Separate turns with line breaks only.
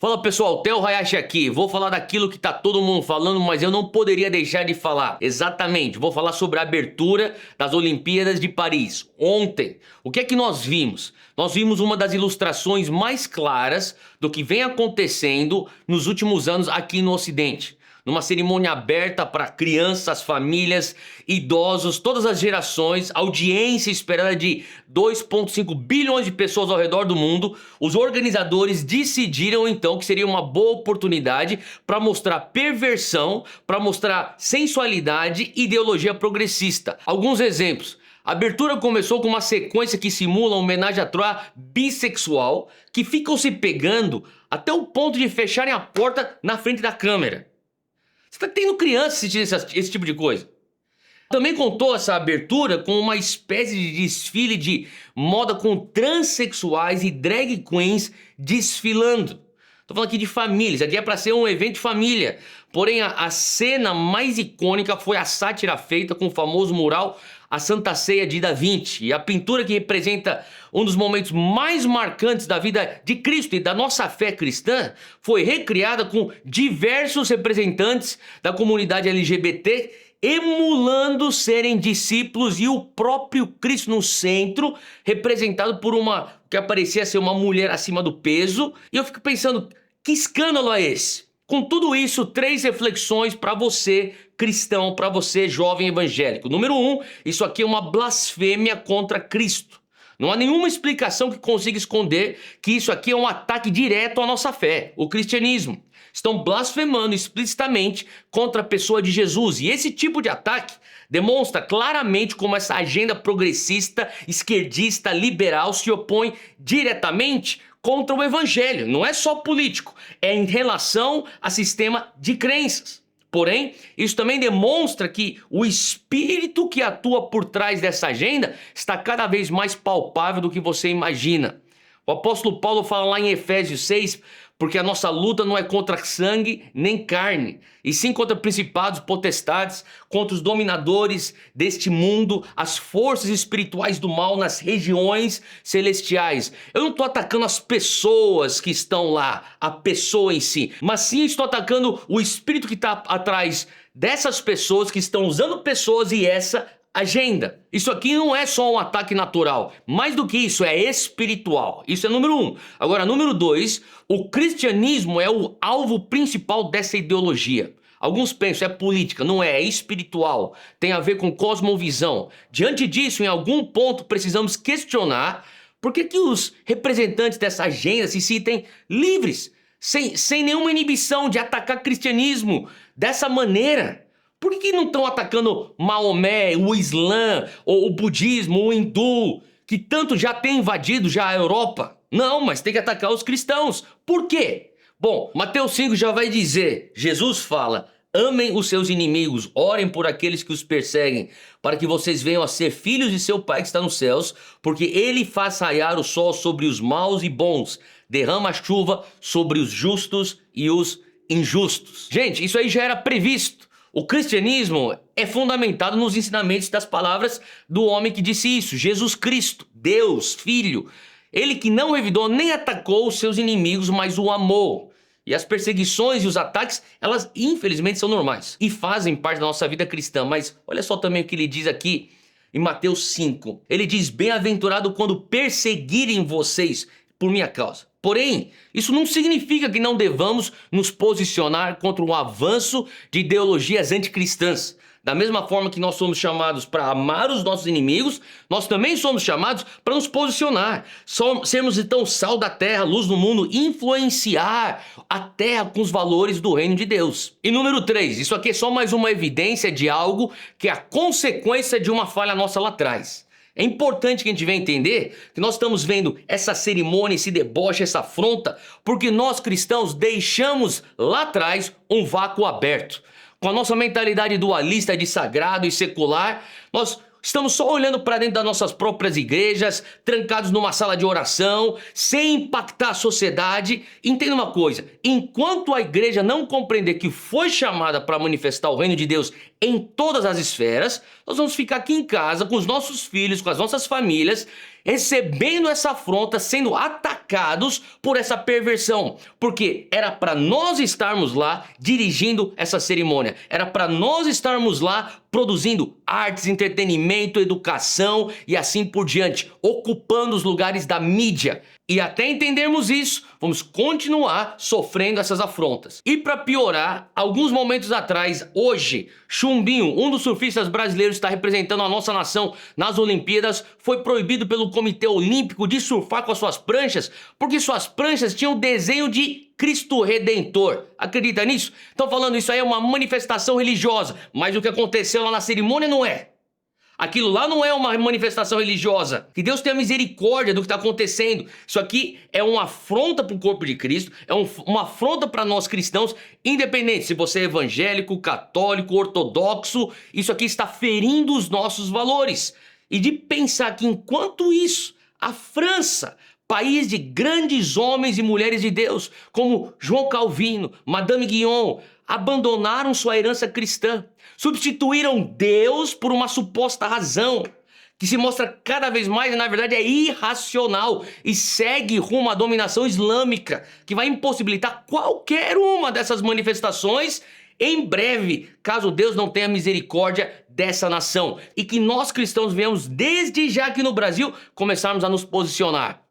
Fala pessoal, Theo Hayashi aqui. Vou falar daquilo que tá todo mundo falando, mas eu não poderia deixar de falar. Exatamente, vou falar sobre a abertura das Olimpíadas de Paris. Ontem, o que é que nós vimos? Nós vimos uma das ilustrações mais claras do que vem acontecendo nos últimos anos aqui no Ocidente. Numa cerimônia aberta para crianças, famílias, idosos, todas as gerações, audiência esperada de 2,5 bilhões de pessoas ao redor do mundo, os organizadores decidiram então que seria uma boa oportunidade para mostrar perversão, para mostrar sensualidade e ideologia progressista. Alguns exemplos. A abertura começou com uma sequência que simula uma homenagem à Troia bissexual, que ficam se pegando até o ponto de fecharem a porta na frente da câmera. Você tá tendo criança assistindo esse tipo de coisa. Também contou essa abertura com uma espécie de desfile de moda com transexuais e drag queens desfilando. Tô falando aqui de família, isso aqui é pra ser um evento de família. Porém, a cena mais icônica foi a sátira feita com o famoso mural A Santa Ceia de Da Vinci. E a pintura que representa um dos momentos mais marcantes da vida de Cristo e da nossa fé cristã foi recriada com diversos representantes da comunidade LGBT emulando serem discípulos e o próprio Cristo no centro, representado por uma que parecia ser uma mulher acima do peso. E eu fico pensando, que escândalo é esse? Com tudo isso, 3 reflexões para você, cristão, para você, jovem evangélico. Número 1, isso aqui é uma blasfêmia contra Cristo. Não há nenhuma explicação que consiga esconder que isso aqui é um ataque direto à nossa fé, o cristianismo. Estão blasfemando explicitamente contra a pessoa de Jesus. E esse tipo de ataque demonstra claramente como essa agenda progressista, esquerdista, liberal se opõe diretamente contra o evangelho. Não é só político, é em relação a sistema de crenças. Porém, isso também demonstra que o espírito que atua por trás dessa agenda está cada vez mais palpável do que você imagina. O apóstolo Paulo fala lá em Efésios 6, porque a nossa luta não é contra sangue nem carne, e sim contra principados, potestades, contra os dominadores deste mundo, as forças espirituais do mal nas regiões celestiais. Eu não estou atacando as pessoas que estão lá, a pessoa em si, mas sim estou atacando o espírito que está atrás dessas pessoas que estão usando pessoas e essa agenda. Isso aqui não é só um ataque natural, mais do que isso, é espiritual. Isso é número 1. Agora, número 2, o cristianismo é o alvo principal dessa ideologia. Alguns pensam, é política, não é, é espiritual, tem a ver com cosmovisão. Diante disso, em algum ponto, precisamos questionar por que os representantes dessa agenda se sentem livres, sem nenhuma inibição de atacar cristianismo dessa maneira. Por que não estão atacando Maomé, o Islã, ou o budismo, o hindu, que tanto já tem invadido já a Europa? Não, mas tem que atacar os cristãos. Por quê? Bom, Mateus 5 já vai dizer, Jesus fala, amem os seus inimigos, orem por aqueles que os perseguem, para que vocês venham a ser filhos de seu Pai que está nos céus, porque ele faz raiar o sol sobre os maus e bons, derrama a chuva sobre os justos e os injustos. Gente, isso aí já era previsto. O cristianismo é fundamentado nos ensinamentos das palavras do homem que disse isso, Jesus Cristo, Deus, Filho. Ele que não revidou nem atacou os seus inimigos, mas o amou. E as perseguições e os ataques, elas infelizmente são normais e fazem parte da nossa vida cristã. Mas olha só também o que ele diz aqui em Mateus 5. Ele diz, bem-aventurado quando perseguirem vocês por minha causa. Porém, isso não significa que não devamos nos posicionar contra o avanço de ideologias anticristãs. Da mesma forma que nós somos chamados para amar os nossos inimigos, nós também somos chamados para nos posicionar. Sermos então sal da terra, luz do mundo, influenciar a terra com os valores do reino de Deus. E número 3, isso aqui é só mais uma evidência de algo que é a consequência de uma falha nossa lá atrás. É importante que a gente venha entender que nós estamos vendo essa cerimônia, esse deboche, essa afronta, porque nós cristãos deixamos lá atrás um vácuo aberto. Com a nossa mentalidade dualista de sagrado e secular, nós estamos só olhando para dentro das nossas próprias igrejas, trancados numa sala de oração, sem impactar a sociedade. Entenda uma coisa, enquanto a igreja não compreender que foi chamada para manifestar o reino de Deus em todas as esferas, nós vamos ficar aqui em casa com os nossos filhos, com as nossas famílias, recebendo essa afronta, sendo atacados por essa perversão, porque era para nós estarmos lá dirigindo essa cerimônia, era para nós estarmos lá produzindo artes, entretenimento, educação e assim por diante, ocupando os lugares da mídia. E até entendermos isso, vamos continuar sofrendo essas afrontas. E para piorar, alguns momentos atrás, hoje, Chumbinho, um dos surfistas brasileiros que está representando a nossa nação nas Olimpíadas, foi proibido pelo Comitê Olímpico de surfar com as suas pranchas, porque suas pranchas tinham desenho de Cristo Redentor. Acredita nisso? Estão falando isso aí é uma manifestação religiosa, mas o que aconteceu lá na cerimônia não é. Aquilo lá não é uma manifestação religiosa. Que Deus tenha misericórdia do que está acontecendo. Isso aqui é uma afronta para o corpo de Cristo, é uma afronta para nós cristãos, independente se você é evangélico, católico, ortodoxo, isso aqui está ferindo os nossos valores. E de pensar que enquanto isso, a França, país de grandes homens e mulheres de Deus, como João Calvino, Madame Guyon, abandonaram sua herança cristã, substituíram Deus por uma suposta razão, que se mostra cada vez mais, na verdade, é irracional e segue rumo à dominação islâmica, que vai impossibilitar qualquer uma dessas manifestações em breve, caso Deus não tenha misericórdia dessa nação. E que nós cristãos venhamos, desde já aqui no Brasil, começarmos a nos posicionar.